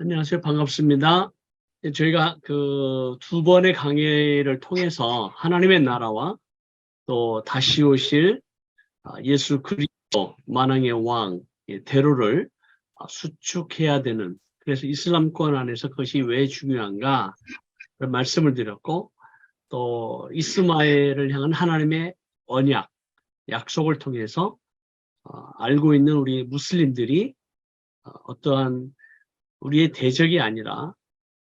안녕하세요. 반갑습니다. 저희가 그 두 번의 강의를 통해서 하나님의 나라와 또 다시 오실 예수 그리스도 만왕의 왕 대로를 수축해야 되는, 그래서 이슬람권 안에서 그것이 왜 중요한가 말씀을 드렸고, 또 이스마엘을 향한 하나님의 언약, 약속을 통해서 알고 있는 우리 무슬림들이 어떠한 우리의 대적이 아니라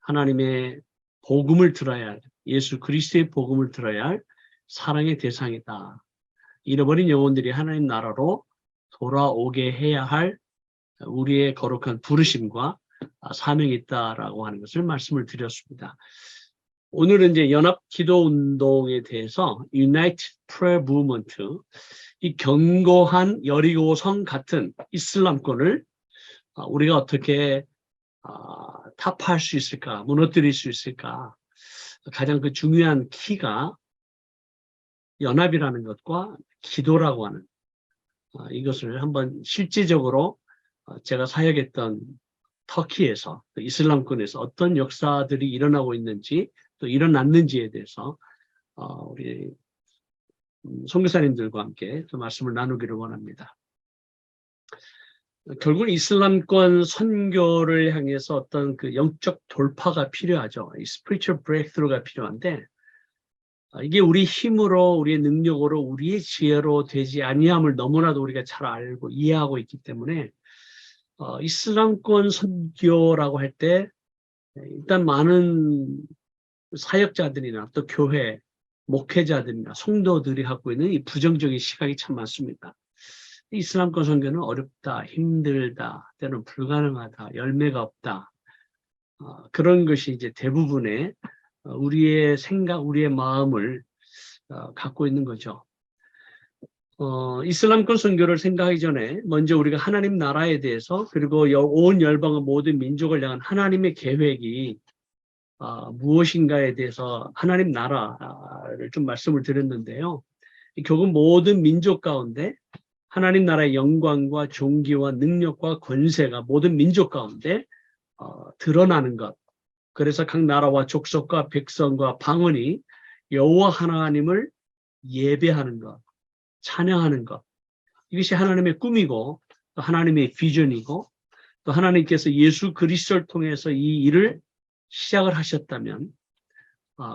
하나님의 복음을 들어야 할, 예수 그리스도의 복음을 들어야 할 사랑의 대상이다. 잃어버린 영혼들이 하나님 나라로 돌아오게 해야 할 우리의 거룩한 부르심과 사명이 있다라고 하는 것을 말씀을 드렸습니다. 오늘은 이제 연합 기도 운동에 대해서 United Prayer Movement, 이 견고한 여리고성 같은 이슬람권을 우리가 어떻게 타파할 수 있을까, 무너뜨릴 수 있을까. 가장 그 중요한 키가 연합이라는 것과 기도라고 하는 이것을 한번 실제적으로 제가 사역했던 터키에서, 이슬람권에서 어떤 역사들이 일어나고 있는지 또 일어났는지에 대해서 우리 선교사님들과 함께 그 말씀을 나누기를 원합니다. 결국 이슬람권 선교를 향해서 어떤 그 영적 돌파가 필요하죠. 이 spiritual breakthrough가 필요한데, 이게 우리 힘으로, 우리의 능력으로, 우리의 지혜로 되지 아니함을 너무나도 우리가 잘 알고 이해하고 있기 때문에 이슬람권 선교라고 할 때 일단 많은 사역자들이나 또 교회, 목회자들이나 성도들이 갖고 있는 이 부정적인 시각이 참 많습니다. 이슬람권 선교는 어렵다, 힘들다, 때로는 불가능하다, 열매가 없다. 그런 것이 이제 대부분의 우리의 생각, 우리의 마음을 갖고 있는 거죠. 이슬람권 선교를 생각하기 전에 먼저 우리가 하나님 나라에 대해서, 그리고 온 열방의 모든 민족을 향한 하나님의 계획이 무엇인가에 대해서 하나님 나라를 좀 말씀을 드렸는데요. 결국 모든 민족 가운데 하나님 나라의 영광과 존귀와 능력과 권세가 모든 민족 가운데 드러나는 것. 그래서 각 나라와 족속과 백성과 방언이 여호와 하나님을 예배하는 것, 찬양하는 것. 이것이 하나님의 꿈이고 또 하나님의 비전이고, 또 하나님께서 예수 그리스도를 통해서 이 일을 시작을 하셨다면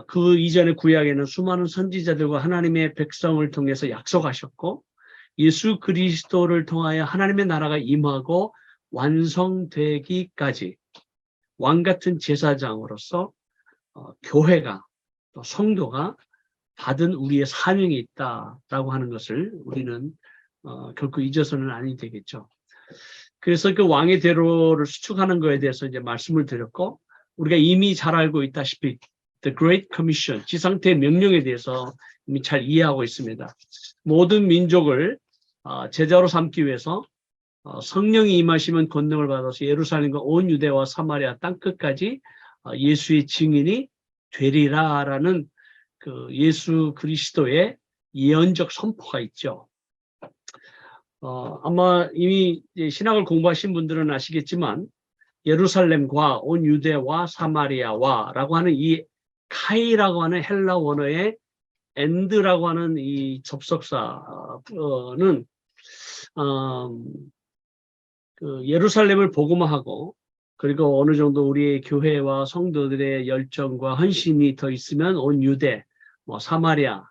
그 이전의 구약에는 수많은 선지자들과 하나님의 백성을 통해서 약속하셨고, 예수 그리스도를 통하여 하나님의 나라가 임하고 완성되기까지 왕 같은 제사장으로서 교회가, 또 성도가 받은 우리의 사명이 있다라고 하는 것을 우리는 결코 잊어서는 아니 되겠죠. 그래서 그 왕의 대로를 수축하는 것에 대해서 이제 말씀을 드렸고, 우리가 이미 잘 알고 있다시피 The Great Commission, 지상태 명령에 대해서 이미 잘 이해하고 있습니다. 모든 민족을 제자로 삼기 위해서 성령이 임하시면 권능을 받아서 예루살렘과 온 유대와 사마리아 땅끝까지 예수의 증인이 되리라라는 그 예수 그리스도의 예언적 선포가 있죠. 아마 이미 신학을 공부하신 분들은 아시겠지만, 예루살렘과 온 유대와 사마리아와 라고 하는 이 카이라고 하는 헬라 원어의 and라고 하는 이 접속사는 그 예루살렘을 복음화하고, 그리고 어느 정도 우리의 교회와 성도들의 열정과 헌신이 더 있으면 온 유대, 사마리아,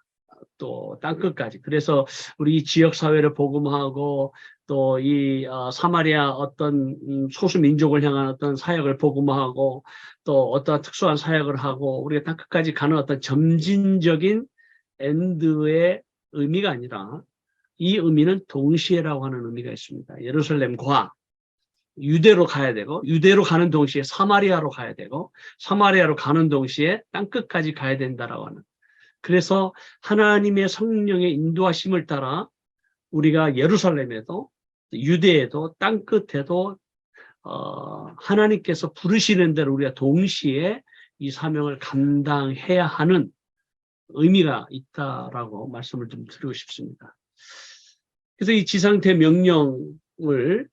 또 땅끝까지. 그래서 우리 지역 사회를 복음화하고, 또 이 사마리아 어떤 소수 민족을 향한 어떤 사역을 복음화하고, 또 어떤 특수한 사역을 하고, 우리가 땅끝까지 가는 어떤 점진적인 엔드의 의미가 아니라, 이 의미는 동시에라고 하는 의미가 있습니다. 예루살렘과 유대로 가야 되고, 유대로 가는 동시에 사마리아로 가야 되고, 사마리아로 가는 동시에 땅끝까지 가야 된다라고 하는. 그래서 하나님의 성령의 인도하심을 따라 우리가 예루살렘에도 유대에도 땅끝에도 하나님께서 부르시는 대로 우리가 동시에 이 사명을 감당해야 하는 의미가 있다라고 말씀을 좀 드리고 싶습니다. 그래서 이 지상대 명령을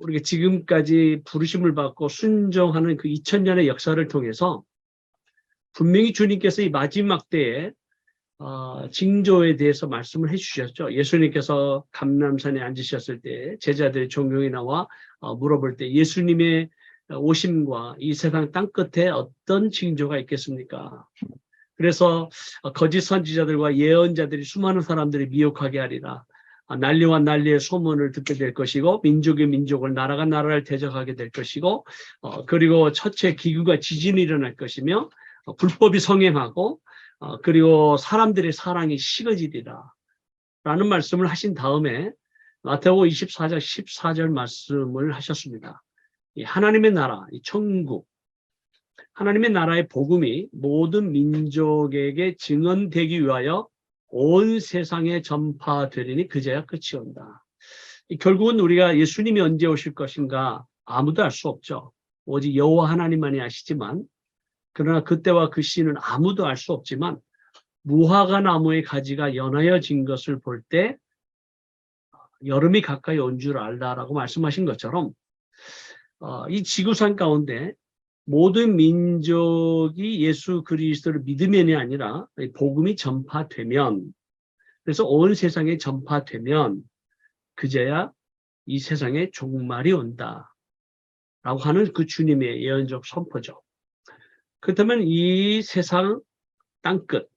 우리가 지금까지 부르심을 받고 순종하는 그 2000년의 역사를 통해서 분명히 주님께서 이 마지막 때에 징조에 대해서 말씀을 해주셨죠. 예수님께서 감람산에 앉으셨을 때 제자들의 종용이 나와 물어볼 때 예수님의 오심과 이 세상 땅끝에 어떤 징조가 있겠습니까? 그래서 거짓 선지자들과 예언자들이 수많은 사람들이 미혹하게 하리라. 난리와 난리의 소문을 듣게 될 것이고 민족의 민족을 나라가 나라를 대적하게 될 것이고 그리고 첫째 기근과 지진이 일어날 것이며 불법이 성행하고 그리고 사람들의 사랑이 식어지리라 라는 말씀을 하신 다음에 마태복음 24장 14절 말씀을 하셨습니다. 이 하나님의 나라, 이 천국, 하나님의 나라의 복음이 모든 민족에게 증언되기 위하여 온 세상에 전파되리니 그제야 끝이 온다. 결국은 우리가 예수님이 언제 오실 것인가 아무도 알 수 없죠. 오직 여호와 하나님만이 아시지만 그러나 그때와 그 시는 아무도 알 수 없지만 무화과 나무의 가지가 연하여진 것을 볼 때 여름이 가까이 온 줄 알다라고 말씀하신 것처럼 이 지구상 가운데 모든 민족이 예수 그리스도를 믿으면이 아니라 복음이 전파되면 그래서 온 세상에 전파되면 그제야 이 세상에 종말이 온다라고 하는 그 주님의 예언적 선포죠. 그렇다면 이 세상 땅끝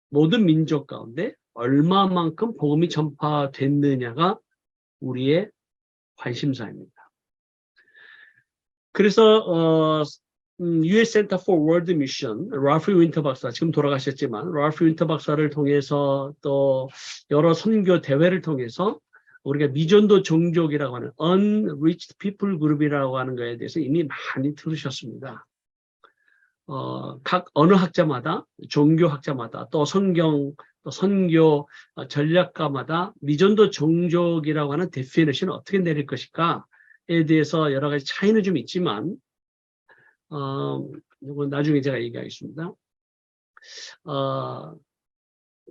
모든 민족 가운데 얼마만큼 복음이 전파됐느냐가 우리의 관심사입니다. 그래서 US Center for World Mission, 라프 윈터 박사, 지금 돌아가셨지만 라프 윈터 박사를 통해서 또 여러 선교 대회를 통해서 우리가 미전도 종족이라고 하는 Unreached People 그룹이라고 하는 것에 대해서 이미 많이 들으셨습니다. 각 어느 학자마다, 종교학자마다, 또 성경, 또 선교 전략가마다 미전도 종족이라고 하는 데피니션을 어떻게 내릴 것일까에 대해서 여러 가지 차이는 좀 있지만, 이건 나중에 제가 얘기하겠습니다.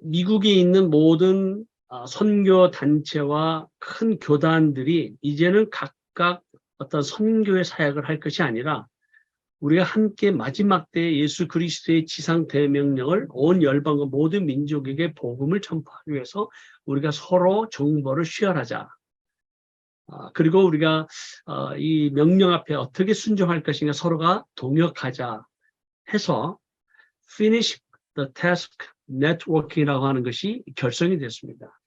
미국에 있는 모든 선교 단체와 큰 교단들이 이제는 각각 어떤 선교의 사역을 할 것이 아니라 우리가 함께 마지막 때에 예수 그리스도의 지상 대명령을 온 열방과 모든 민족에게 복음을 전파하기 위해서 우리가 서로 정보를 쉐어하자. 그리고 우리가 이 명령 앞에 어떻게 순종할 것인가 서로가 동역하자 해서 Finish the Task Networking이라고 하는 것이 결성이 됐습니다.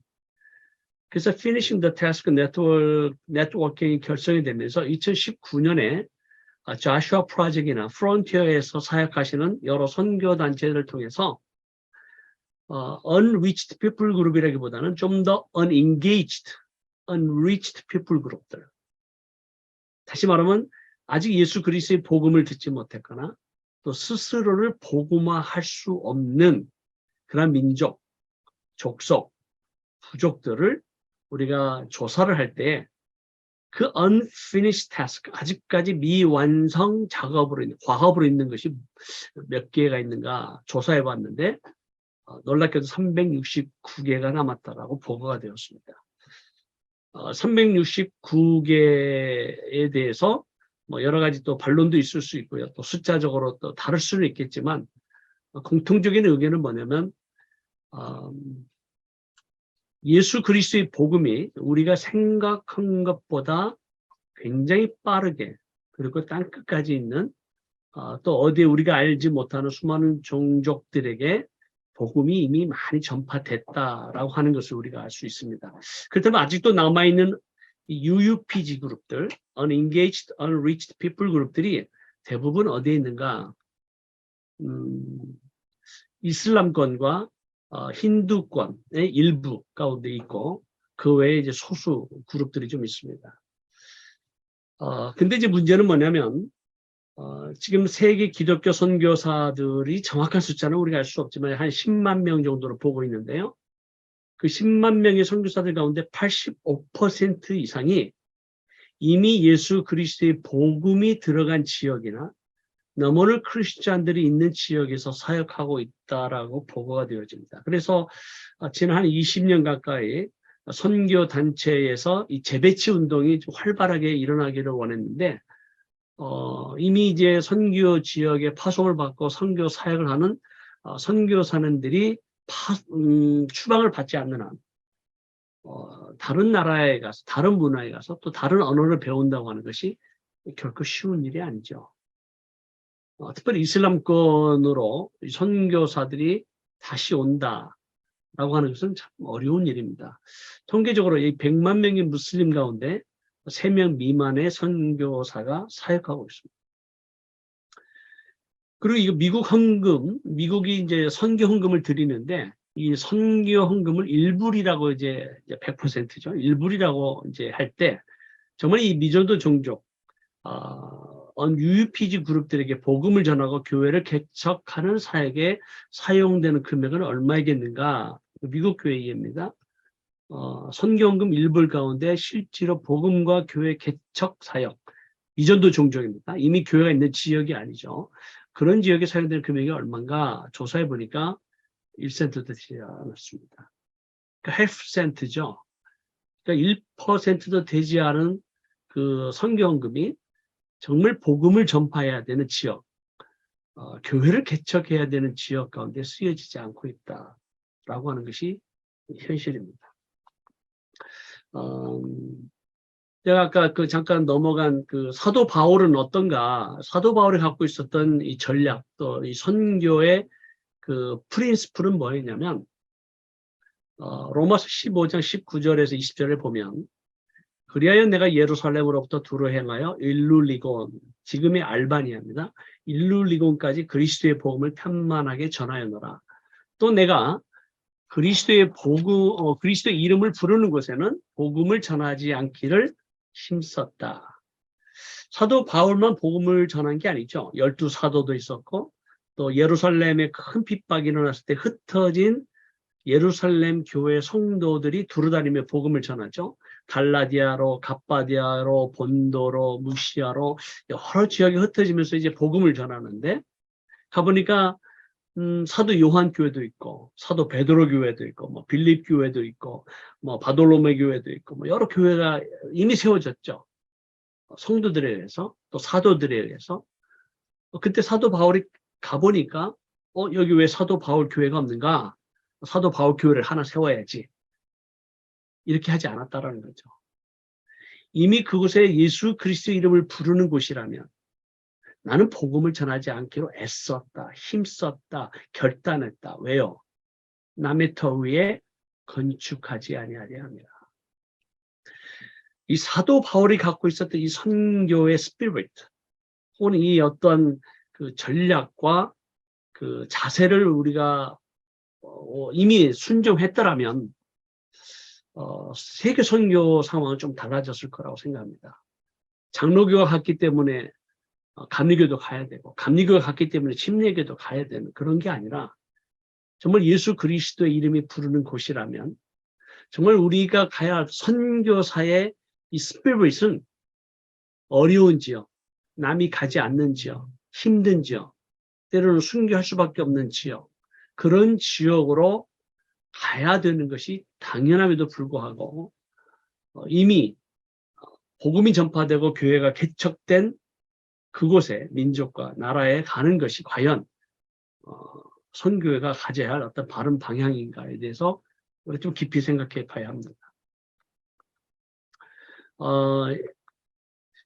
그래서 Finishing the Task Networking이 결성이 되면서 2019년에 자슈아 프로젝트나 프론티어에서 사역하시는 여러 선교 단체를 통해서 Unreached People 그룹이라기보다는 좀 더 Unengaged, Unreached People 그룹들. 다시 말하면 아직 예수 그리스도의 복음을 듣지 못했거나 또 스스로를 복음화할 수 없는 그런 민족, 족속, 부족들을 우리가 조사를 할 때 그 unfinished task, 아직까지 미완성 작업으로 있는, 과업으로 있는 것이 몇 개가 있는가 조사해 봤는데 놀랍게도 369개가 남았다라고 보고가 되었습니다. 369개에 대해서 뭐 여러 가지 또 반론도 있을 수 있고요. 또 숫자적으로 또 다를 수는 있겠지만 공통적인 의견은 뭐냐면 예수 그리스도의 복음이 우리가 생각한 것보다 굉장히 빠르게 그리고 땅끝까지 있는 또 어디에 우리가 알지 못하는 수많은 종족들에게 복음이 이미 많이 전파됐다라고 하는 것을 우리가 알 수 있습니다. 그렇다면 아직도 남아있는 UUPG 그룹들, Unengaged, Unreached People 그룹들이 대부분 어디에 있는가? 이슬람권과 힌두권의 일부 가운데 있고 그 외에 이제 소수 그룹들이 좀 있습니다. 근데 이제 문제는 뭐냐면 지금 세계 기독교 선교사들이 정확한 숫자는 우리가 알 수 없지만 한 10만 명 정도로 보고 있는데요. 그 10만 명의 선교사들 가운데 85% 이상이 이미 예수 그리스도의 복음이 들어간 지역이나 너머는 크리스찬들이 있는 지역에서 사역하고 있다라고 보고가 되어집니다. 그래서 지난 한 20년 가까이 선교 단체에서 이 재배치 운동이 좀 활발하게 일어나기를 원했는데 이미 이제 선교 지역에 파송을 받고 선교 사역을 하는 선교사님들이 추방을 받지 않는 한 다른 나라에 가서 다른 문화에 가서 또 다른 언어를 배운다고 하는 것이 결코 쉬운 일이 아니죠. 특별히 이슬람권으로 선교사들이 다시 온다라고 하는 것은 참 어려운 일입니다. 통계적으로 이 100만 명의 무슬림 가운데 3명 미만의 선교사가 사역하고 있습니다. 그리고 이거 미국 헌금, 미국이 이제 선교 헌금을 드리는데 이 선교 헌금을 일불이라고 이제 100%죠. 일불이라고 이제 할 때 정말 이 미전도 종족, UPG 그룹들에게 복음을 전하고 교회를 개척하는 사역에 사용되는 금액은 얼마이겠는가? 미국 교회입니다. 선교헌금 일불 가운데 실제로 복음과 교회 개척 사역, 이전도 종족입니다. 이미 교회가 있는 지역이 아니죠. 그런 지역에 사용되는 금액이 얼마인가 조사해 보니까 1센트도 되지 않았습니다. 그러니까 half 센트죠. 그러니까 1%도 되지 않은 그 선교헌금이 정말 복음을 전파해야 되는 지역, 교회를 개척해야 되는 지역 가운데 쓰여지지 않고 있다라고 하는 것이 현실입니다. 제가 아까 잠깐 넘어간 그 사도 바울은 어떤가? 사도 바울이 갖고 있었던 이 전략, 또 이 선교의 그 프린스플은 뭐였냐면, 로마서 15장 19절에서 20절을 보면, 그리하여 내가 예루살렘으로부터 두루 행하여 일룰리곤, 지금의 알바니아입니다. 일룰리곤까지 그리스도의 복음을 편만하게 전하였노라. 또 내가 그리스도의 그리스도의 이름을 부르는 곳에는 복음을 전하지 않기를 힘썼다. 사도 바울만 복음을 전한 게 아니죠. 12사도도 있었고, 또 예루살렘에 큰 핍박이 일어났을 때 흩어진 예루살렘 교회 성도들이 두루다니며 복음을 전하죠. 갈라디아로, 갑바디아로, 본도로, 무시아로 여러 지역에 흩어지면서 이제 복음을 전하는데 가보니까 사도 요한 교회도 있고, 사도 베드로 교회도 있고, 뭐 빌립 교회도 있고, 뭐 바돌로메 교회도 있고, 뭐 여러 교회가 이미 세워졌죠. 성도들에 의해서, 또 사도들에 의해서. 그때 사도 바울이 가보니까, 여기 왜 사도 바울 교회가 없는가? 사도 바울 교회를 하나 세워야지. 이렇게 하지 않았다라는 거죠. 이미 그곳에 예수 그리스도 이름을 부르는 곳이라면 나는 복음을 전하지 않기로 애썼다, 힘썼다, 결단했다. 왜요? 남의 터 위에 건축하지 아니하려 합니다. 이 사도 바울이 갖고 있었던 이 선교의 스피릿, 혹은 이 어떤 그 전략과 그 자세를 우리가 이미 순종했더라면 세계 선교 상황은 좀 달라졌을 거라고 생각합니다. 장로교가 갔기 때문에 감리교도 가야 되고, 감리교가 갔기 때문에 침례교도 가야 되는 그런 게 아니라 정말 예수 그리스도의 이름이 부르는 곳이라면 정말 우리가 가야 할 선교사의 이 스피릿은 어려운 지역, 남이 가지 않는 지역, 힘든 지역, 때로는 순교할 수밖에 없는 지역, 그런 지역으로 가야 되는 것이 당연함에도 불구하고 이미 복음이 전파되고 교회가 개척된 그곳에 민족과 나라에 가는 것이 과연 선교회가 가져야 할 어떤 바른 방향인가에 대해서 우리가 좀 깊이 생각해 봐야 합니다.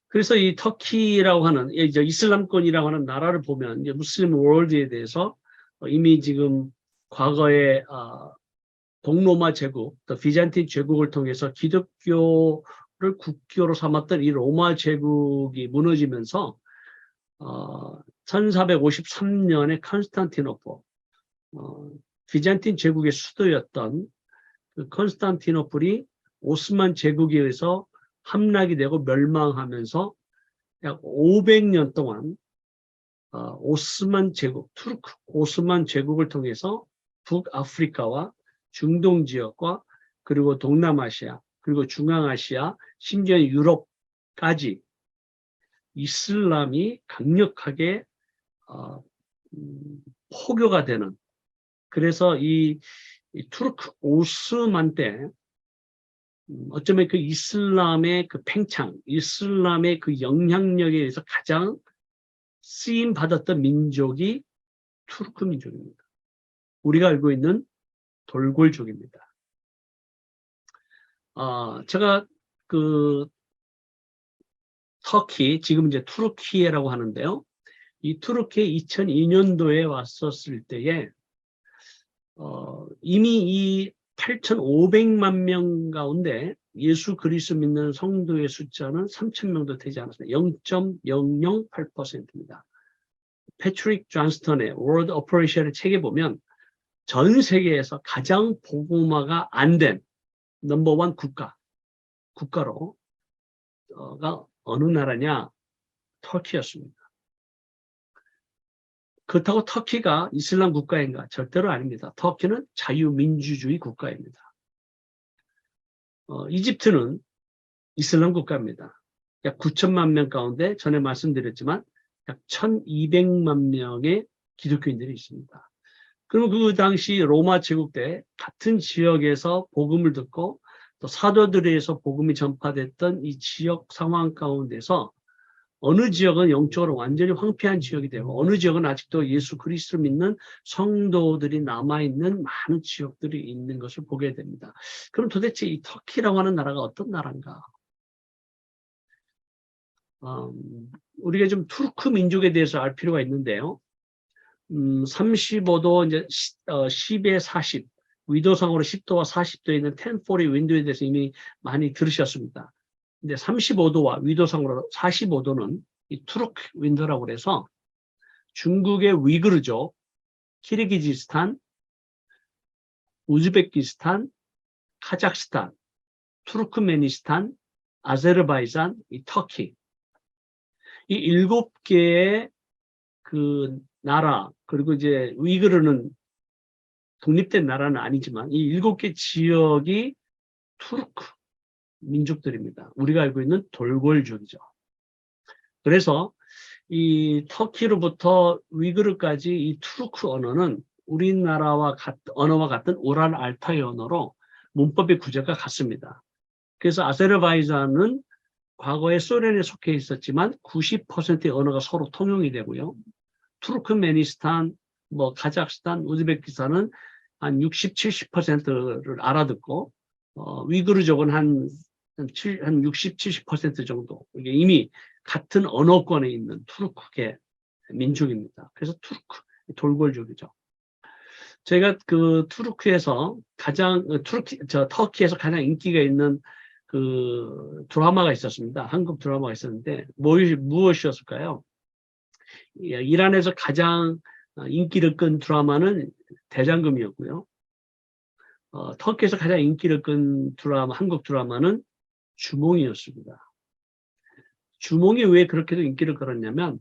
그래서 이 터키라고 하는 이슬람권이라고 하는 나라를 보면 이제 무슬림 월드에 대해서 이미 지금 과거에 동로마 제국, 또 비잔틴 제국을 통해서 기독교를 국교로 삼았던 이 로마 제국이 무너지면서 1453년에 컨스탄티노플, 비잔틴 제국의 수도였던 그 컨스탄티노플이 오스만 제국에 의해서 함락이 되고 멸망하면서 약 500년 동안 오스만 제국, 투르크 오스만 제국을 통해서 북아프리카와 중동 지역과 그리고 동남아시아, 그리고 중앙아시아, 심지어 유럽까지 이슬람이 강력하게 포교가 되는, 그래서 이 투르크 오스만 때 어쩌면 그 이슬람의 그 팽창, 이슬람의 그 영향력에 의해서 가장 쓰임 받았던 민족이 투르크 민족입니다. 우리가 알고 있는 돌골족입니다. 제가 그 터키, 지금 이제 투르키예라고 하는데요. 이 투르키에 2002년도에 왔었을 때에 이미 이 8,500만 명 가운데 예수 그리스도 믿는 성도의 숫자는 3,000명도 되지 않았습니다. 0.008%입니다. 패트릭 존스턴의 월드 오퍼레이션의 책에 보면 전 세계에서 가장 복음화가 안 된 넘버원 국가로 가 어느 나라냐? 터키였습니다. 그렇다고 터키가 이슬람 국가인가? 절대로 아닙니다. 터키는 자유민주주의 국가입니다. 이집트는 이슬람 국가입니다. 약 9천만 명 가운데 전에 말씀드렸지만 약 1,200만 명의 기독교인들이 있습니다. 그럼 그 당시 로마 제국 때 같은 지역에서 복음을 듣고 또 사도들에 의해서 복음이 전파됐던 이 지역 상황 가운데서 어느 지역은 영적으로 완전히 황폐한 지역이 되고 어느 지역은 아직도 예수 그리스도를 믿는 성도들이 남아있는 많은 지역들이 있는 것을 보게 됩니다. 그럼 도대체 이 터키라고 하는 나라가 어떤 나라인가? 우리가 좀 투르크 민족에 대해서 알 필요가 있는데요. 35도 이제 10에 40 위도상으로 10도와 40도에 있는 1040 윈도에 대해서 이미 많이 들으셨습니다. 근데 35도와 위도상으로 45도는 이 투르크 윈도라고 그래서 중국의 위그르족, 키르기즈스탄, 우즈베키스탄, 카자흐스탄, 투르크메니스탄, 아제르바이잔, 이 터키 이 7개의 그 나라 그리고 이제 위그르는 독립된 나라는 아니지만 이 7개 지역이 투르크 민족들입니다. 우리가 알고 있는 돌골족이죠. 그래서 이 터키로부터 위그르까지 이 투르크 언어는 우리나라와 언어와 같은 오랄 알타이 언어로 문법의 구조가 같습니다. 그래서 아제르바이잔은 과거에 소련에 속해 있었지만 90%의 언어가 서로 통용이 되고요. 투르크메니스탄, 카자흐스탄, 우즈베키스탄은 한 60, 70%를 알아듣고 위그르족은 한 60, 70% 정도 이게 이미 같은 언어권에 있는 투르크계 민족입니다. 그래서 투르크 돌골족이죠. 제가 그 투르크에서 터키에서 가장 인기가 있는 그 드라마가 있었습니다. 한국 드라마가 있었는데 무엇이었을까요? 이란에서 가장 인기를 끈 드라마는 대장금이었고요. 터키에서 가장 인기를 끈 한국 드라마는 주몽이었습니다. 주몽이 왜 그렇게도 인기를 끌었냐면,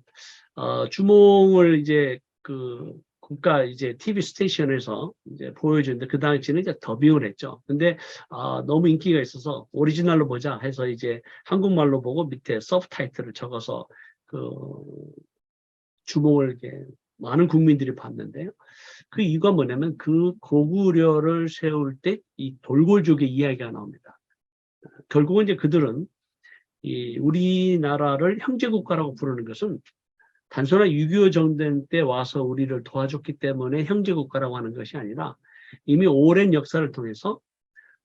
주몽을 이제 그 국가 이제 TV 스테이션에서 이제 보여주는데 그 당시에는 이제 더빙을 했죠. 근데 너무 인기가 있어서 오리지널로 보자 해서 이제 한국말로 보고 밑에 서브타이틀을 적어서 그 주몽을 이렇게 많은 국민들이 봤는데요. 그 이유가 뭐냐면 그 고구려를 세울 때 이 돌골족의 이야기가 나옵니다. 결국은 이제 그들은 이 우리나라를 형제국가라고 부르는 것은 단순한 6.25 정전 때 와서 우리를 도와줬기 때문에 형제국가라고 하는 것이 아니라 이미 오랜 역사를 통해서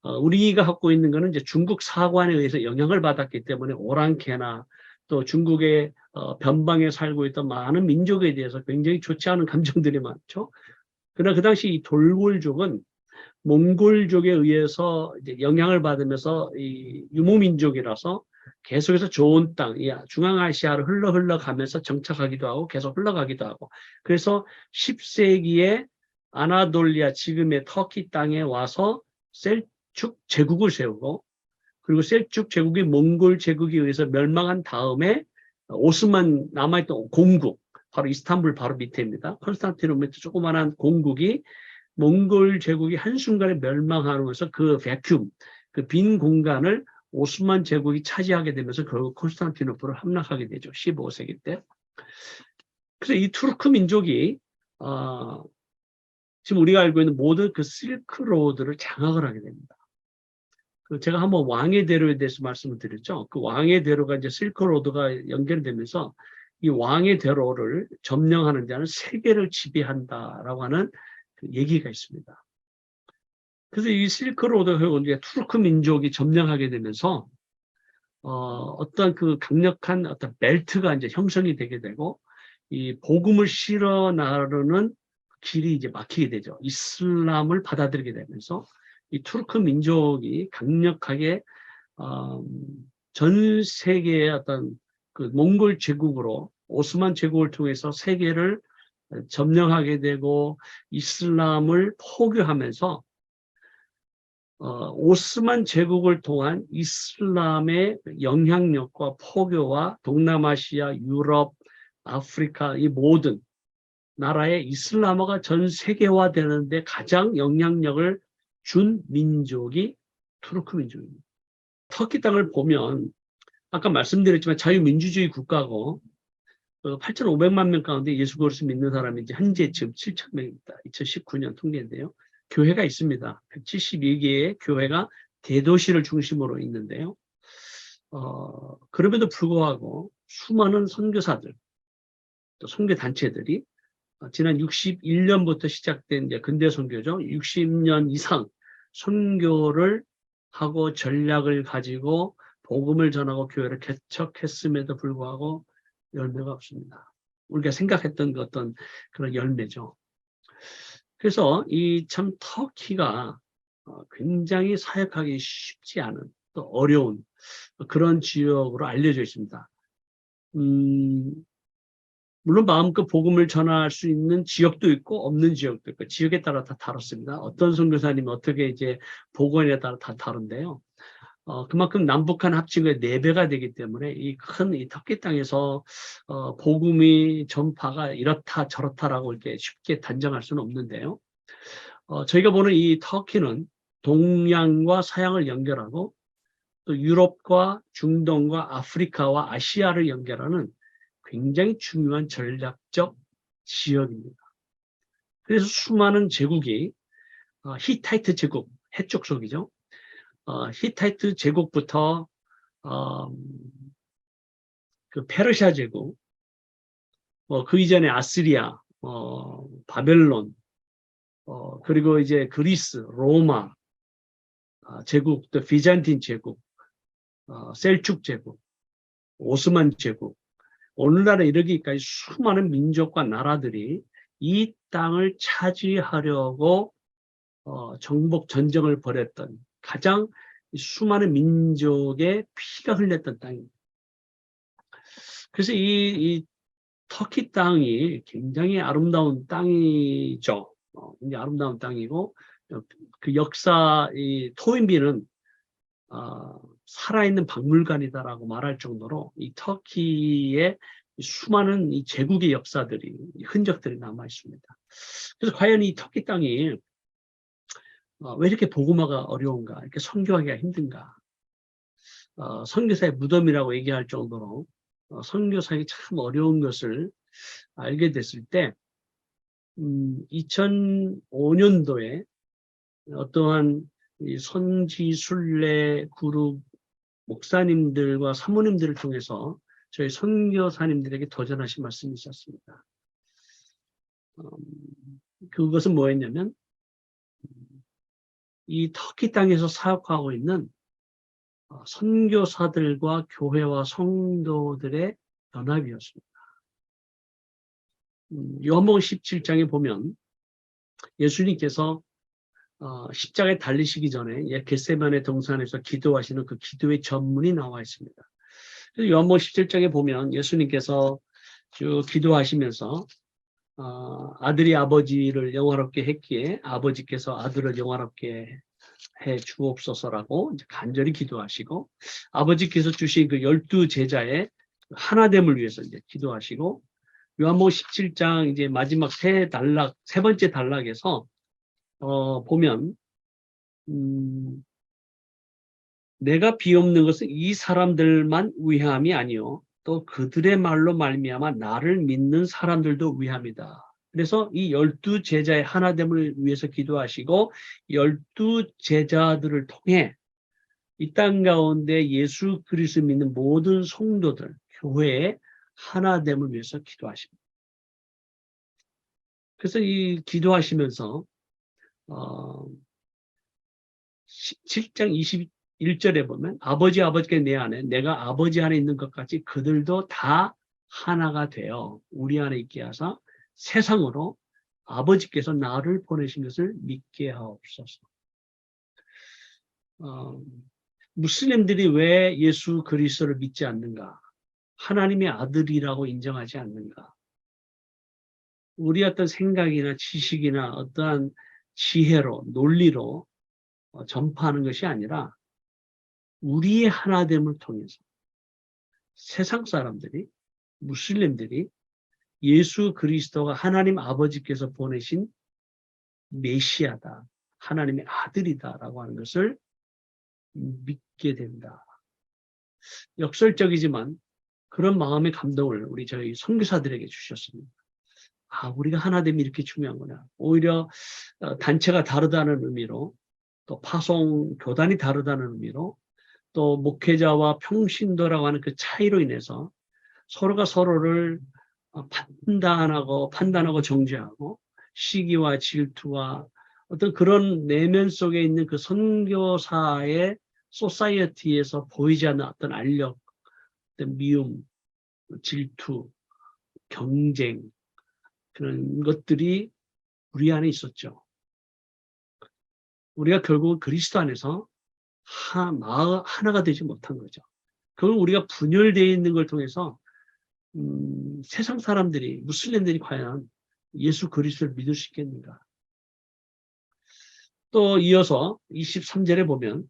우리가 갖고 있는 것은 이제 중국 사관에 의해서 영향을 받았기 때문에 오랑캐나 또 중국의 변방에 살고 있던 많은 민족에 대해서 굉장히 좋지 않은 감정들이 많죠. 그러나 그 당시 이 돌골족은 몽골족에 의해서 이제 영향을 받으면서 이 유목민족이라서 계속해서 좋은 땅, 중앙아시아를 흘러 가면서 정착하기도 하고 계속 흘러가기도 하고 그래서 10세기에 아나돌리아 지금의 터키 땅에 와서 셀축 제국을 세우고 그리고 셀축 제국이 몽골 제국에 의해서 멸망한 다음에 오스만 남아있던 공국 바로 이스탄불 바로 밑에입니다. 콘스탄티노플 조그만한 공국이 몽골 제국이 한순간에 멸망하면서 그 베큐um, 그 빈 공간을 오스만 제국이 차지하게 되면서 결국 콘스탄티노플을 함락하게 되죠. 15세기 때. 그래서 이 투르크 민족이 지금 우리가 알고 있는 모든 그 실크로드를 장악을 하게 됩니다. 제가 한번 왕의 대로에 대해서 말씀을 드렸죠. 그 왕의 대로가 이제 실크로드가 연결되면서 이 왕의 대로를 점령하는 자는 세계를 지배한다라고 하는 그 얘기가 있습니다. 그래서 이 실크로드가 이제 투르크 민족이 점령하게 되면서 어떤 그 강력한 어떤 벨트가 이제 형성이 되게 되고 이 복음을 실어 나르는 길이 이제 막히게 되죠. 이슬람을 받아들이게 되면서 이 투르크 민족이 강력하게 전 세계의 어떤 그 몽골 제국으로 오스만 제국을 통해서 세계를 점령하게 되고 이슬람을 포교하면서 오스만 제국을 통한 이슬람의 영향력과 포교와 동남아시아, 유럽, 아프리카 이 모든 나라의 이슬람어가 전 세계화되는데 가장 영향력을 준 민족이 투르크 민족입니다. 터키 땅을 보면 아까 말씀드렸지만 자유민주주의 국가고 8,500만 명 가운데 예수 그리스도 믿는 사람이 이제 현재 지금 7,000명입니다. 2019년 통계인데요. 교회가 있습니다. 172개의 교회가 대도시를 중심으로 있는데요. 그럼에도 불구하고 수많은 선교사들, 또 선교단체들이 지난 61년부터 시작된 이제 근대 선교죠. 60년 이상 선교를 하고 전략을 가지고 복음을 전하고 교회를 개척했음에도 불구하고 열매가 없습니다. 우리가 생각했던 그 어떤 그런 열매죠. 그래서 이 참 터키가 굉장히 사역하기 쉽지 않은 또 어려운 그런 지역으로 알려져 있습니다. 물론 마음껏 복음을 전할 수 있는 지역도 있고 없는 지역도 있고 지역에 따라 다 다릅니다. 어떤 선교사님이 어떻게 이제 복원에 따라 다 다른데요. 그만큼 남북한 합치고 4배가 되기 때문에 이 큰 이 터키 땅에서 복음의 전파가 이렇다 저렇다라고 이렇게 쉽게 단정할 수는 없는데요. 저희가 보는 이 터키는 동양과 서양을 연결하고 또 유럽과 중동과 아프리카와 아시아를 연결하는 굉장히 중요한 전략적 지역입니다. 그래서 수많은 제국이 히타이트 제국, 해쪽 속이죠. 히타이트 제국부터 그 페르시아 제국, 그 이전에 아시리아, 바벨론, 그리고 이제 그리스, 로마 제국, 또 비잔틴 제국, 셀축 제국, 오스만 제국, 오늘날에 이르기까지 수많은 민족과 나라들이 이 땅을 차지하려고 정복 전쟁을 벌였던 가장 수많은 민족의 피가 흘렸던 땅입니다. 그래서 이 터키 땅이 굉장히 아름다운 땅이죠. 굉장히 아름다운 땅이고 그 역사 이 토인비는 살아있는 박물관이다라고 말할 정도로 이 터키의 수많은 이 제국의 역사들이 흔적들이 남아 있습니다. 그래서 과연 이 터키 땅이 왜 이렇게 복음화가 어려운가, 이렇게 선교하기가 힘든가? 선교사의 무덤이라고 얘기할 정도로 선교사기 참 어려운 것을 알게 됐을 때 2005년도에 어떠한 이 선지순례 그룹 목사님들과 사모님들을 통해서 저희 선교사님들에게 도전하신 말씀이 있었습니다. 그것은 뭐였냐면 이 터키 땅에서 사역하고 있는 선교사들과 교회와 성도들의 연합이었습니다. 요한복음 17장에 보면 예수님께서 십자가에 달리시기 전에 겟세마네 동산에서 기도하시는 그 기도의 전문이 나와 있습니다. 요한복음 17장에 보면 예수님께서 쭉 기도하시면서 아들이 아버지를 영화롭게 했기에 아버지께서 아들을 영화롭게 해 주옵소서라고 이제 간절히 기도하시고 아버지께서 주신 그 12 제자의 하나됨을 위해서 이제 기도하시고 요한복음 17장 이제 마지막 세 번째 단락에서 보면 내가 비옵는 것은 이 사람들만 위함이 아니요 또 그들의 말로 말미암아 나를 믿는 사람들도 위함이다. 그래서 이 12 제자의 하나됨을 위해서 기도하시고 12 제자들을 통해 이 땅 가운데 예수 그리스도 믿는 모든 성도들, 교회의 하나됨을 위해서 기도하십니다. 그래서 이 기도하시면서 7장 21절에 보면 아버지께 내 안에 내가 아버지 안에 있는 것 같이 그들도 다 하나가 되어 우리 안에 있게 하사 세상으로 아버지께서 나를 보내신 것을 믿게 하옵소서. 무슬림들이 왜 예수 그리스도를 믿지 않는가? 하나님의 아들이라고 인정하지 않는가? 우리 어떤 생각이나 지식이나 어떠한 지혜로, 논리로 전파하는 것이 아니라 우리의 하나됨을 통해서 세상 사람들이, 무슬림들이 예수 그리스도가 하나님 아버지께서 보내신 메시아다, 하나님의 아들이다라고 하는 것을 믿게 된다. 역설적이지만 그런 마음의 감동을 우리 저희 선교사들에게 주셨습니다. 우리가 하나됨이 이렇게 중요한구나. 오히려 단체가 다르다는 의미로, 또 파송 교단이 다르다는 의미로, 또 목회자와 평신도라고 하는 그 차이로 인해서 서로가 서로를 판단하고 정죄하고 시기와 질투와 어떤 그런 내면 속에 있는 그 선교사의 소사이어티에서 보이지 않는 어떤 알력, 어떤 미움, 질투, 경쟁, 그런 것들이 우리 안에 있었죠. 우리가 결국 그리스도 안에서 하나가 되지 못한 거죠. 그건 우리가 분열되어 있는 걸 통해서 세상 사람들이, 무슬림들이 과연 예수 그리스도를 믿을 수 있겠는가? 또 이어서 23절에 보면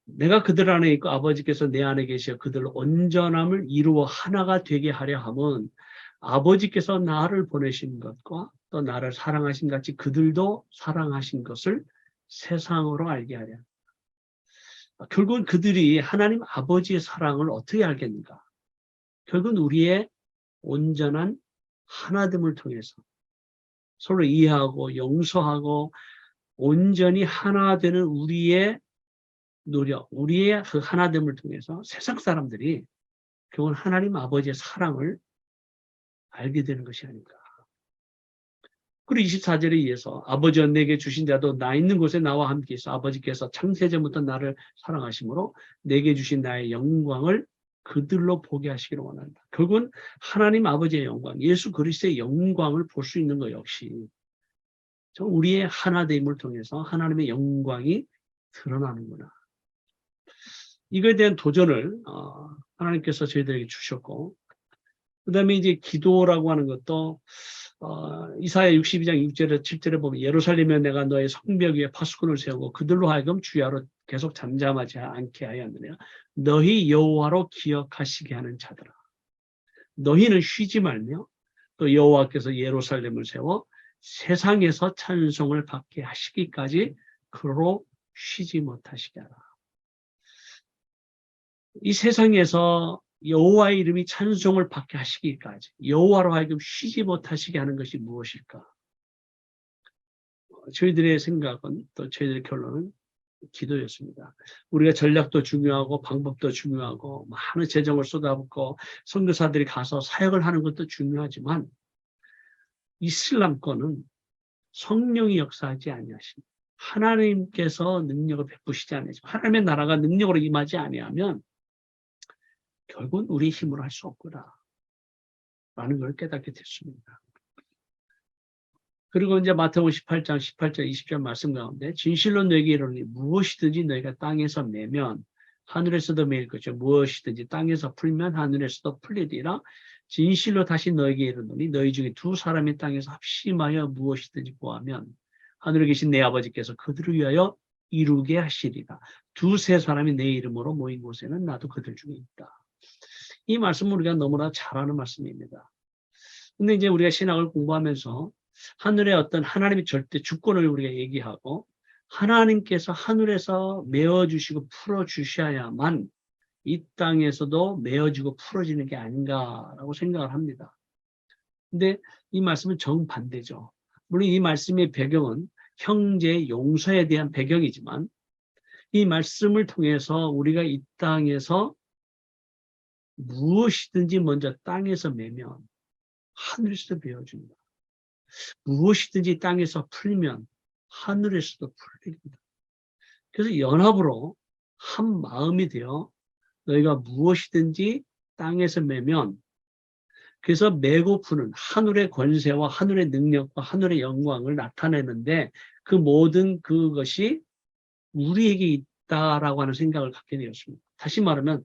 내가 그들 안에 있고 아버지께서 내 안에 계시어 그들로 온전함을 이루어 하나가 되게 하려 함은 아버지께서 나를 보내신 것과 또 나를 사랑하신 같이 그들도 사랑하신 것을 세상으로 알게 하려. 결국은 그들이 하나님 아버지의 사랑을 어떻게 알겠는가? 결국은 우리의 온전한 하나됨을 통해서 서로 이해하고 용서하고 온전히 하나 되는 우리의 노력, 우리의 그 하나됨을 통해서 세상 사람들이 결국은 하나님 아버지의 사랑을 알게 되는 것이 아닌가. 그리고 24절에 의해서 아버지가 내게 주신 자도 나 있는 곳에 나와 함께 있어 아버지께서 창세전부터 나를 사랑하심으로 내게 주신 나의 영광을 그들로 보게 하시기를 원한다. 결국은 하나님 아버지의 영광, 예수 그리스도의 영광을 볼 수 있는 것 역시 우리의 하나됨을 통해서 하나님의 영광이 드러나는구나. 이거에 대한 도전을 하나님께서 저희들에게 주셨고, 그 다음에 이제 기도라고 하는 것도 이사야 62장 6절에 7절에 보면 예루살렘에 내가 너의 성벽 위에 파수꾼을 세우고 그들로 하여금 주야로 계속 잠잠하지 않게 하였느냐. 너희 여호와로 기억하시게 하는 자들아. 너희는 쉬지 말며 또 여호와께서 예루살렘을 세워 세상에서 찬송을 받게 하시기까지 그로 쉬지 못하시게 하라. 이 세상에서 여호와의 이름이 찬송을 받게 하시기까지 여호와로 하여금 쉬지 못하시게 하는 것이 무엇일까? 저희들의 생각은 또 저희들의 결론은 기도였습니다. 우리가 전략도 중요하고 방법도 중요하고 많은 재정을 쏟아붓고 선교사들이 가서 사역을 하는 것도 중요하지만 이슬람권은 성령이 역사하지 아니하십니다. 하나님께서 능력을 베푸시지 아니하시고 하나님의 나라가 능력으로 임하지 아니하면 결국은 우리 힘으로 할 수 없구나 라는 걸 깨닫게 됐습니다. 그리고 이제 마태복음 18장 18절 20절 말씀 가운데 진실로 너에게 이르노니 무엇이든지 너희가 땅에서 매면 하늘에서도 매일 것이요 무엇이든지 땅에서 풀면 하늘에서도 풀리리라. 진실로 다시 너에게 이르노니 너희 중에 두 사람이 땅에서 합심하여 무엇이든지 구하면 하늘에 계신 내 아버지께서 그들을 위하여 이루게 하시리라. 두세 사람이 내 이름으로 모인 곳에는 나도 그들 중에 있다. 이 말씀은 우리가 너무나 잘 아는 말씀입니다. 근데 이제 우리가 신학을 공부하면서 하늘의 어떤 하나님의 절대 주권을 우리가 얘기하고 하나님께서 하늘에서 메어주시고 풀어주셔야만 이 땅에서도 메어지고 풀어지는 게 아닌가라고 생각을 합니다. 근데 이 말씀은 정반대죠. 물론 이 말씀의 배경은 형제의 용서에 대한 배경이지만 이 말씀을 통해서 우리가 이 땅에서 무엇이든지 먼저 땅에서 매면 하늘에서도 베어줍니다. 무엇이든지 땅에서 풀면 하늘에서도 풀립니다. 그래서 연합으로 한 마음이 되어 너희가 무엇이든지 땅에서 매면, 그래서 매고 푸는 하늘의 권세와 하늘의 능력과 하늘의 영광을 나타내는데 그 모든 그것이 우리에게 있다라고 하는 생각을 갖게 되었습니다. 다시 말하면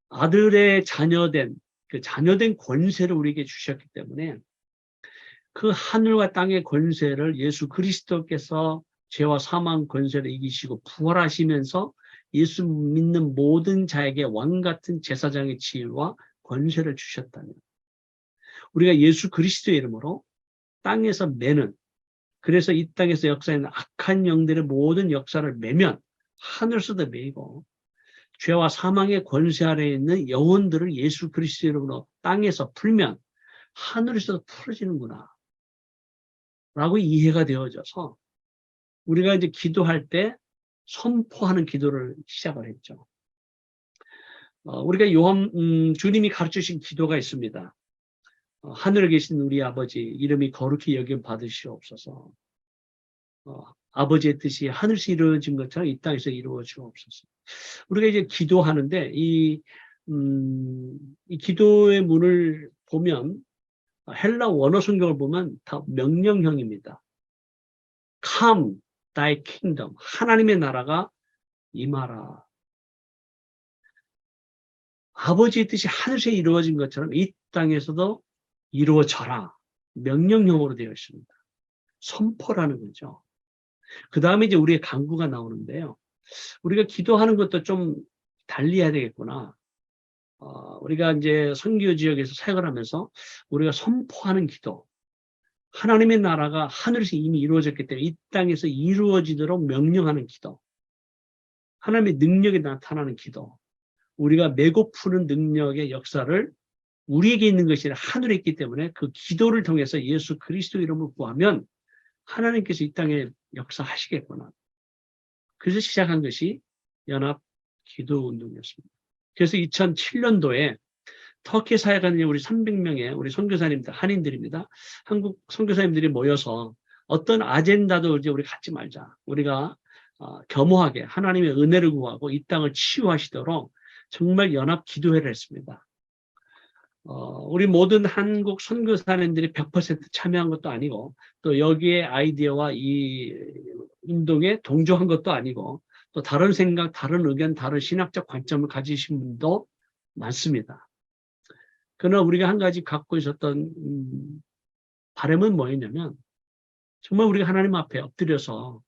아들의 자녀된 그 자녀된 권세를 우리에게 주셨기 때문에 그 하늘과 땅의 권세를 예수 그리스도께서 죄와 사망 권세를 이기시고 부활하시면서 예수 믿는 모든 자에게 왕 같은 제사장의 지위와 권세를 주셨다면 우리가 예수 그리스도의 이름으로 땅에서 매는, 그래서 이 땅에서 역사하는 악한 영들의 모든 역사를 매면 하늘에서도 매이고 죄와 사망의 권세 아래에 있는 영혼들을 예수 그리스도의 이름으로 땅에서 풀면 하늘에서도 풀어지는구나 라고 이해가 되어져서 우리가 이제 기도할 때 선포하는 기도를 시작을 했죠. 우리가 주님이 가르치신 기도가 있습니다. 하늘에 계신 우리 아버지 이름이 거룩히 여김 받으시옵소서. 아버지의 뜻이 하늘에서 이루어진 것처럼 이 땅에서 이루어지옵소서. 우리가 이제 기도하는데 이 기도의 문을 보면 헬라 원어 성경을 보면 다 명령형입니다. Come, thy kingdom. 하나님의 나라가 임하라. 아버지의 뜻이 하늘에서 이루어진 것처럼 이 땅에서도 이루어져라. 명령형으로 되어 있습니다. 선포라는 거죠. 그 다음에 이제 우리의 간구가 나오는데요. 우리가 기도하는 것도 좀 달리 해야 되겠구나. 우리가 이제 선교 지역에서 사역을 하면서 우리가 선포하는 기도. 하나님의 나라가 하늘에서 이미 이루어졌기 때문에 이 땅에서 이루어지도록 명령하는 기도. 하나님의 능력이 나타나는 기도. 우리가 메고 푸는 능력의 역사를 우리에게 있는 것이 아니라 하늘에 있기 때문에 그 기도를 통해서 예수 그리스도 이름을 구하면 하나님께서 이 땅에 역사하시겠구나. 그래서 시작한 것이 연합 기도 운동이었습니다. 그래서 2007년도에 터키 사역하는 우리 300명의 우리 선교사님들, 한인들입니다. 한국 선교사님들이 모여서 어떤 아젠다도 이제 우리 갖지 말자. 우리가 겸허하게 하나님의 은혜를 구하고 이 땅을 치유하시도록 정말 연합 기도회를 했습니다. 우리 모든 한국 선교사님들이 100% 참여한 것도 아니고 또 여기에 아이디어와 이 운동에 동조한 것도 아니고 또 다른 생각, 다른 의견, 다른 신학적 관점을 가지신 분도 많습니다. 그러나 우리가 한 가지 갖고 있었던 바람은 뭐였냐면 정말 우리가 하나님 앞에 엎드려서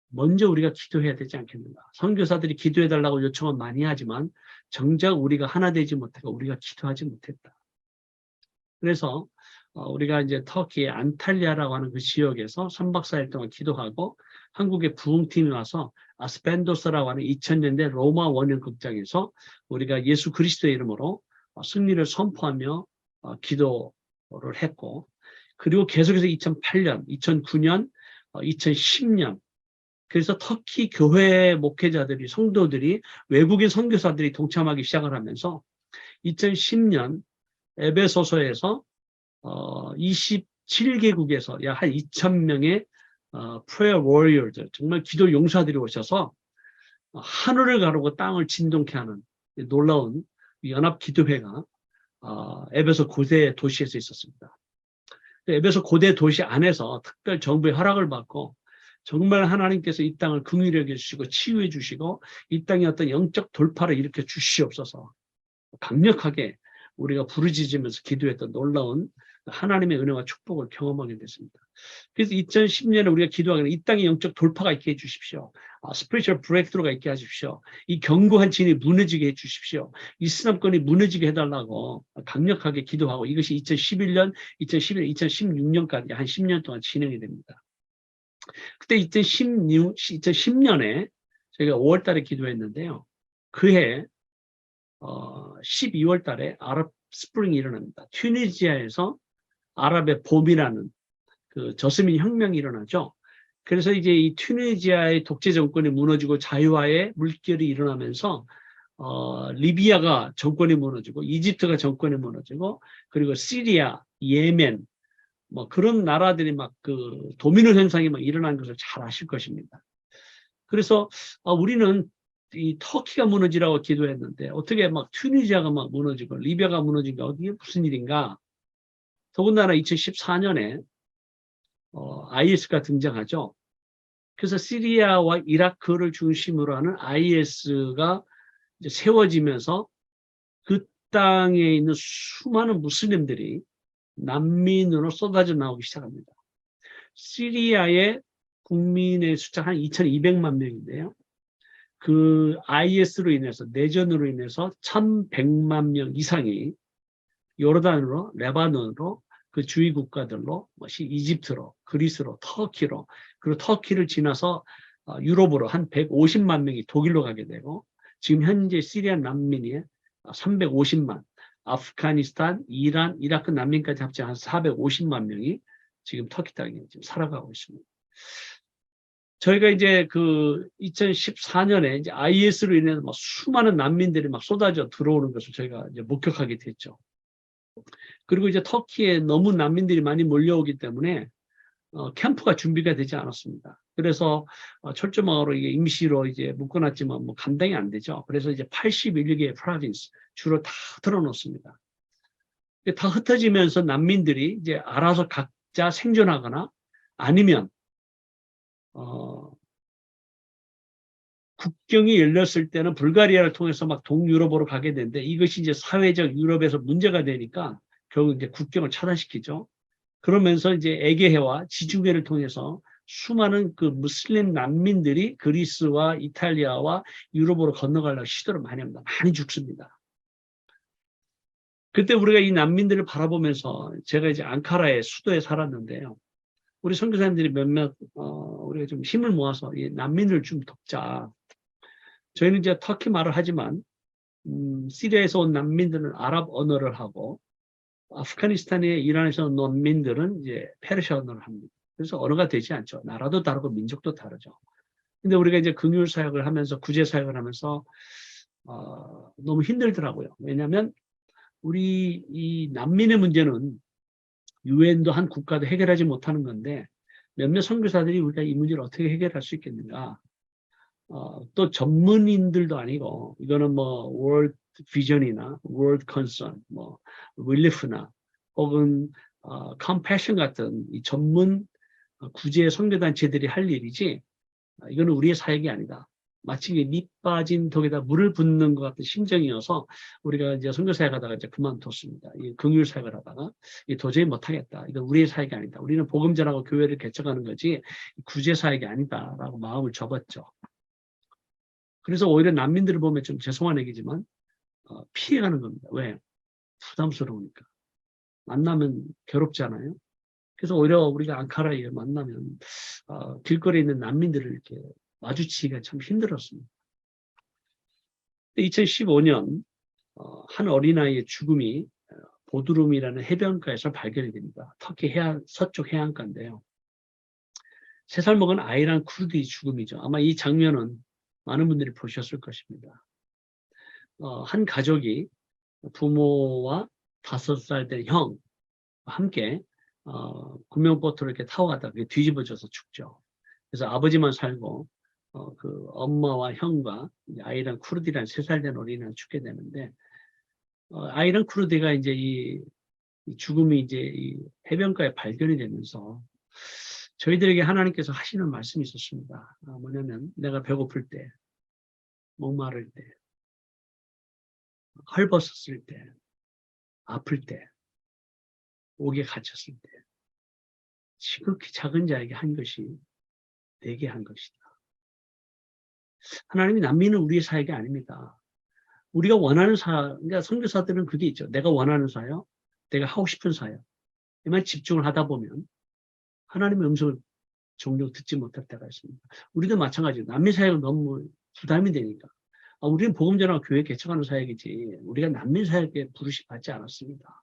먼저 우리가 기도해야 되지 않겠는가. 선교사들이 기도해달라고 요청은 많이 하지만 정작 우리가 하나 되지 못하고 우리가 기도하지 못했다. 그래서 우리가 이제 터키의 안탈리아라고 하는 그 지역에서 3박 4일 동안 기도하고 한국의 부흥팀이 와서 아스펜도스라고 하는 2000년대 로마 원형 극장에서 우리가 예수 그리스도의 이름으로 승리를 선포하며 기도를 했고 그리고 계속해서 2008년, 2009년, 2010년 그래서 터키 교회 목회자들이 성도들이 외국인 선교사들이 동참하기 시작을 하면서 2010년 에베소서에서 27개국에서 약 한 2,000명의 prayer warriors, 정말 기도 용사들이 오셔서 하늘을 가르고 땅을 진동케 하는 놀라운 연합 기도회가 에베소 고대 도시에서 있었습니다. 에베소 고대 도시 안에서 특별 정부의 허락을 받고 정말 하나님께서 이 땅을 긍휼히 여겨주시고 치유해 주시고 이 땅에 어떤 영적 돌파를 일으켜 주시옵소서 강력하게 우리가 부르짖으면서 기도했던 놀라운 하나님의 은혜와 축복을 경험하게 됐습니다. 그래서 2010년에 우리가 기도하기는 이 땅에 영적 돌파가 있게 해주십시오. 스피리추얼 브레이크트루가 있게 해주십시오. 이 견고한 진이 무너지게 해주십시오. 이슬람권이 무너지게 해달라고 강력하게 기도하고 이것이 2011년, 2011년, 2016년까지 한 10년 동안 진행이 됩니다. 그때 2010년에 저희가 5월 달에 기도했는데요. 그해 12월 달에 아랍 스프링이 일어납니다. 튀니지아에서 아랍의 봄이라는 그 저스민 혁명이 일어나죠. 그래서 이제 이 튀니지아의 독재 정권이 무너지고 자유화의 물결이 일어나면서 리비아가 정권이 무너지고 이집트가 정권이 무너지고 그리고 시리아, 예멘 뭐 그런 나라들이 막 그 도미노 현상이 막 일어난 것을 잘 아실 것입니다. 그래서 우리는 이 터키가 무너지라고 기도했는데 어떻게 막 튀니지아가 막 무너지고 리비아가 무너진가 이게 무슨 일인가? 더군다나 2014년에 IS가 등장하죠. 그래서 시리아와 이라크를 중심으로 하는 IS가 이제 세워지면서 그 땅에 있는 수많은 무슬림들이 난민으로 쏟아져 나오기 시작합니다. 시리아의 국민의 숫자가 한 2,200만 명인데요. 그 IS로 인해서 내전으로 인해서 1,100만 명 이상이 요르단으로, 레바논으로, 그 주위 국가들로, 이집트로, 그리스로, 터키로, 그리고 터키를 지나서 유럽으로 한 150만 명이 독일로 가게 되고 지금 현재 시리아 난민이 350만, 아프가니스탄, 이란, 이라크 난민까지 합쳐 한 450만 명이 지금 터키 땅에 지금 살아가고 있습니다. 저희가 이제 그 2014년에 이제 IS로 인해서 막 수많은 난민들이 막 쏟아져 들어오는 것을 저희가 이제 목격하게 됐죠. 그리고 이제 터키에 너무 난민들이 많이 몰려오기 때문에 캠프가 준비가 되지 않았습니다. 그래서 철조망으로 이게 임시로 이제 묶어놨지만 뭐 감당이 안 되죠. 그래서 이제 81개의 프로빈스 주로 다 틀어놓습니다. 다 흩어지면서 난민들이 이제 알아서 각자 생존하거나 아니면 국경이 열렸을 때는 불가리아를 통해서 막 동유럽으로 가게 되는데 이것이 이제 사회적 유럽에서 문제가 되니까 결국 이제 국경을 차단시키죠. 그러면서 이제 에게해와 지중해를 통해서 수많은 그 무슬림 난민들이 그리스와 이탈리아와 유럽으로 건너가려고 시도를 많이 합니다. 많이 죽습니다. 그때 우리가 이 난민들을 바라보면서 제가 이제 앙카라의 수도에 살았는데요. 우리 선교사님들이 몇몇 우리가 좀 힘을 모아서 이 난민을 좀 돕자. 저희는 이제 터키 말을 하지만 시리아에서 온 난민들은 아랍 언어를 하고 아프가니스탄에 이란에서 온 난민들은 이제 페르시아 언어를 합니다. 그래서 언어가 되지 않죠. 나라도 다르고 민족도 다르죠. 근데 우리가 이제 긍휼 사역을 하면서 구제 사역을 하면서 너무 힘들더라고요. 왜냐하면 우리 이 난민의 문제는 유엔도 한 국가도 해결하지 못하는 건데 몇몇 선교사들이 우리가 이 문제를 어떻게 해결할 수 있겠는가? 또 전문인들도 아니고 이거는 뭐 월드 비전이나 월드 컨선, 뭐 릴리프나 혹은 컴패션 같은 이 전문 구제 선교단체들이 할 일이지 이거는 우리의 사역이 아니다. 마치 밑 빠진 독에다 물을 붓는 것 같은 심정이어서 우리가 이제 선교사역 하다가 이제 그만뒀습니다. 이 긍휼 사역을 하다가 도저히 못하겠다. 이건 우리의 사역이 아니다. 우리는 복음 전하고 교회를 개척하는 거지 구제 사역이 아니다라고 마음을 접었죠. 그래서 오히려 난민들을 보면 좀 죄송한 얘기지만 피해가는 겁니다. 왜? 부담스러우니까. 만나면 괴롭잖아요. 그래서 오히려 우리가 앙카라에 만나면 길거리에 있는 난민들을 이렇게 마주치기가 참 힘들었습니다. 2015년 한 어린아이의 죽음이 보드룸이라는 해변가에서 발견이 됩니다. 터키 서쪽 해안가인데요. 3살 먹은 아이란 쿠르드의 죽음이죠. 아마 이 장면은 많은 분들이 보셨을 것입니다. 한 가족이 부모와 5살 된 형 함께 구명보트를 이렇게 타고 가다가 뒤집어져서 죽죠. 그래서 아버지만 살고 그 엄마와 형과 아이랑 쿠르디란 3살 된 어린이가 죽게 되는데 아이랑 쿠르디가 이제 이 죽음이 이제 이 해변가에 발견이 되면서 저희들에게 하나님께서 하시는 말씀이 있었습니다. 뭐냐면 내가 배고플 때, 목마를 때, 헐벗었을 때, 아플 때, 옥에 갇혔을 때 지극히 작은 자에게 한 것이 내게 한 것이다. 하나님이 난민은 우리의 사역이 아닙니다. 우리가 원하는 그러니까 선교사들은 그게 있죠. 내가 원하는 사역, 내가 하고 싶은 사역. 이만 집중을 하다 보면 하나님의 음성을 종종 듣지 못할 때가 있습니다. 우리도 마찬가지로 난민 사역은 너무 부담이 되니까. 우리는 복음 전하고 교회 개척하는 사역이지 우리가 난민 사역에 부르심 받지 않았습니다.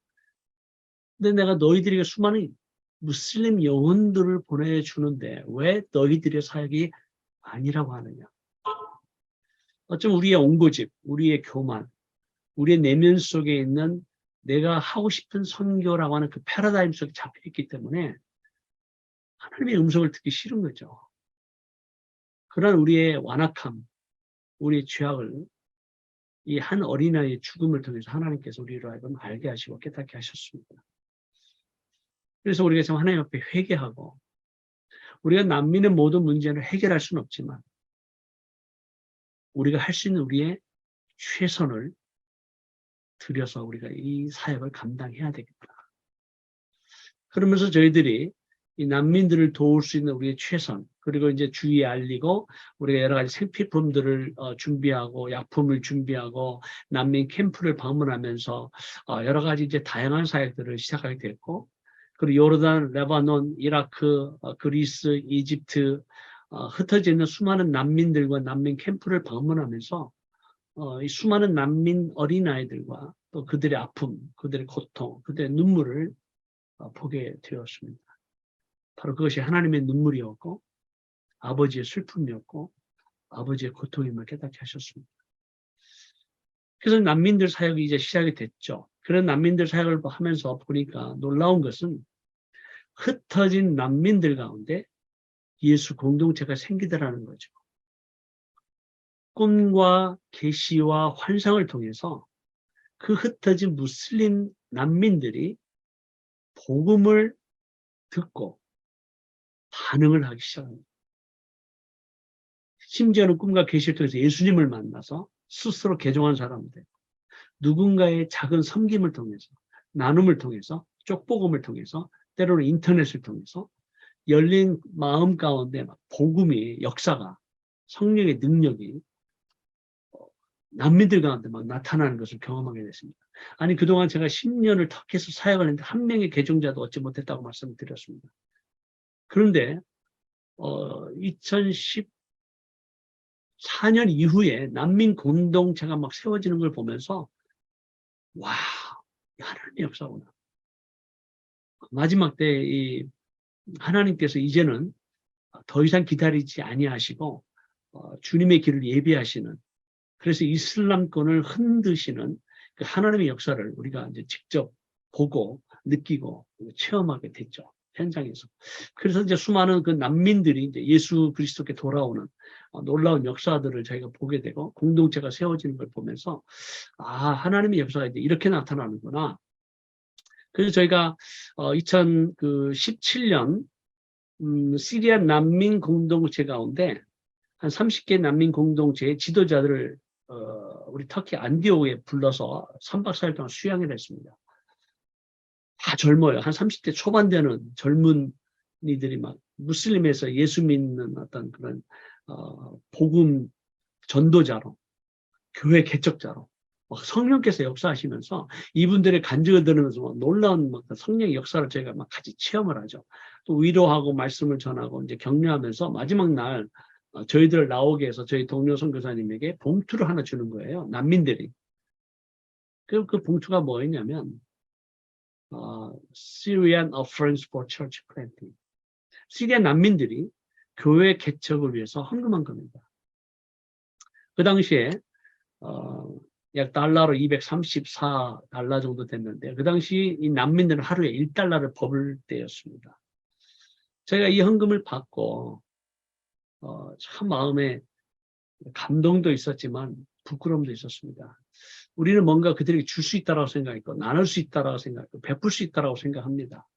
근데 내가 너희들에게 수많은 무슬림 영혼들을 보내주는데 왜 너희들의 사역이 아니라고 하느냐. 어쩜 우리의 온고집, 우리의 교만, 우리의 내면 속에 있는 내가 하고 싶은 선교라고 하는 그 패러다임 속에 잡혀있기 때문에 하나님의 음성을 듣기 싫은 거죠. 그런 우리의 완악함, 우리의 죄악을 이 한 어린아이의 죽음을 통해서 하나님께서 우리로 하여금 알게 하시고 깨닫게 하셨습니다. 그래서 우리가 참 하나님 앞에 회개하고 우리가 난민의 모든 문제를 해결할 수는 없지만 우리가 할 수 있는 우리의 최선을 들여서 우리가 이 사역을 감당해야 되겠다. 그러면서 저희들이 이 난민들을 도울 수 있는 우리의 최선, 그리고 이제 주위에 알리고 우리가 여러 가지 생필품들을 준비하고 약품을 준비하고 난민 캠프를 방문하면서 여러 가지 이제 다양한 사역들을 시작하게 됐고, 그리고 요르단, 레바논, 이라크, 그리스, 이집트 흩어져 있는 수많은 난민들과 난민 캠프를 방문하면서 이 수많은 난민 어린아이들과 또 그들의 아픔, 그들의 고통, 그들의 눈물을 보게 되었습니다. 바로 그것이 하나님의 눈물이었고 아버지의 슬픔이었고 아버지의 고통임을 깨닫게 하셨습니다. 그래서 난민들 사역이 이제 시작이 됐죠. 그런 난민들 사역을 하면서 보니까 놀라운 것은 흩어진 난민들 가운데 예수 공동체가 생기더라는 거죠. 꿈과 계시와 환상을 통해서 그 흩어진 무슬림 난민들이 복음을 듣고 반응을 하기 시작합니다. 심지어는 꿈과 계시를 통해서 예수님을 만나서 스스로 개종한 사람들, 누군가의 작은 섬김을 통해서, 나눔을 통해서, 쪽복음을 통해서, 때로는 인터넷을 통해서 열린 마음 가운데 복음의 역사가, 성령의 능력이 난민들 가운데 막 나타나는 것을 경험하게 됐습니다. 아니, 그동안 제가 10년을 터키에서 사역을 했는데 한 명의 개종자도 얻지 못했다고 말씀을 드렸습니다. 그런데 2014년 이후에 난민 공동체가 막 세워지는 걸 보면서 와, 하나님의 역사구나. 마지막 때 이 하나님께서 이제는 더 이상 기다리지 아니하시고 주님의 길을 예비하시는, 그래서 이슬람권을 흔드시는 그 하나님의 역사를 우리가 이제 직접 보고 느끼고 체험하게 됐죠. 현장에서. 그래서 이제 수많은 그 난민들이 이제 예수 그리스도께 돌아오는 놀라운 역사들을 저희가 보게 되고 공동체가 세워지는 걸 보면서 하나님의 역사가 이제 이렇게 나타나는구나. 그래서 저희가 2017년 시리아 난민 공동체 가운데 한 30개 난민 공동체의 지도자들을 우리 터키 안디옥에 불러서 3박 4일 동안 수양을 했습니다. 다 젊어요. 한 30대 초반 되는 젊은이들이 막 무슬림에서 예수 믿는 어떤 그런 복음 전도자로, 교회 개척자로 막 성령께서 역사하시면서 이분들의 간증을 들으면서 막 놀라운 막 성령의 역사를 저희가 막 같이 체험을 하죠. 또 위로하고 말씀을 전하고 이제 격려하면서 마지막 날 저희들을 나오게 해서 저희 동료 선교사님에게 봉투를 하나 주는 거예요. 난민들이. 그 봉투가 뭐였냐면 Syrian Offerings for Church Planting. 시리아 난민들이 교회 개척을 위해서 헌금한 겁니다. 그 당시에 약 달러로 234달러 정도 됐는데 그 당시 이 난민들은 하루에 1달러를 버을 때였습니다. 제가 이 헌금을 받고 참 마음에 감동도 있었지만 부끄러움도 있었습니다. 우리는 뭔가 그들에게 줄 수 있다고 생각했고 나눌 수 있다고 생각했고 베풀 수 있다고 생각합니다.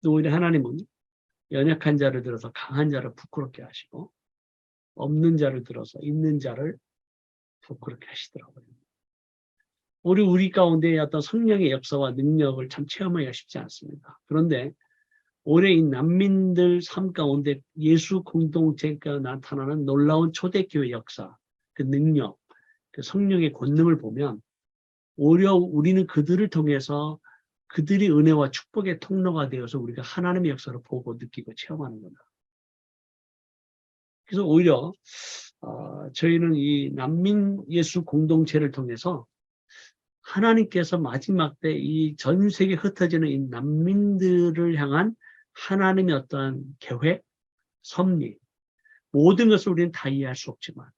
또 오히려 하나님은 연약한 자를 들어서 강한 자를 부끄럽게 하시고 없는 자를 들어서 있는 자를 부끄럽게 하시더라고요. 우리 가운데 어떤 성령의 역사와 능력을 참 체험하기가 쉽지 않습니다. 그런데 올해 이 난민들 삶 가운데 예수 공동체가 나타나는 놀라운 초대교회 역사, 그 능력, 그 성령의 권능을 보면 오히려 우리는 그들을 통해서 그들이 은혜와 축복의 통로가 되어서 우리가 하나님의 역사를 보고 느끼고 체험하는 겁니다. 그래서 오히려 저희는 이 난민 예수 공동체를 통해서 하나님께서 마지막 때 이 전 세계 흩어지는 이 난민들을 향한 하나님의 어떠한 계획, 섭리, 모든 것을 우리는 다 이해할 수 없지만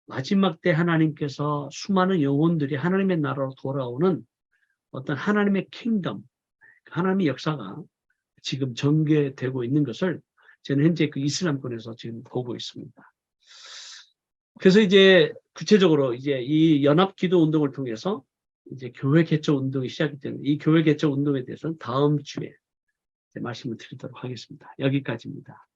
마지막 때 하나님께서 수많은 영혼들이 하나님의 나라로 돌아오는 어떤 하나님의 킹덤, 하나님의 역사가 지금 전개되고 있는 것을 저는 현재 그 이슬람권에서 지금 보고 있습니다. 그래서 이제 구체적으로 이제 이 연합기도 운동을 통해서 이제 교회 개척 운동이 시작이 되는 이 교회 개척 운동에 대해서는 다음 주에 말씀을 드리도록 하겠습니다. 여기까지입니다.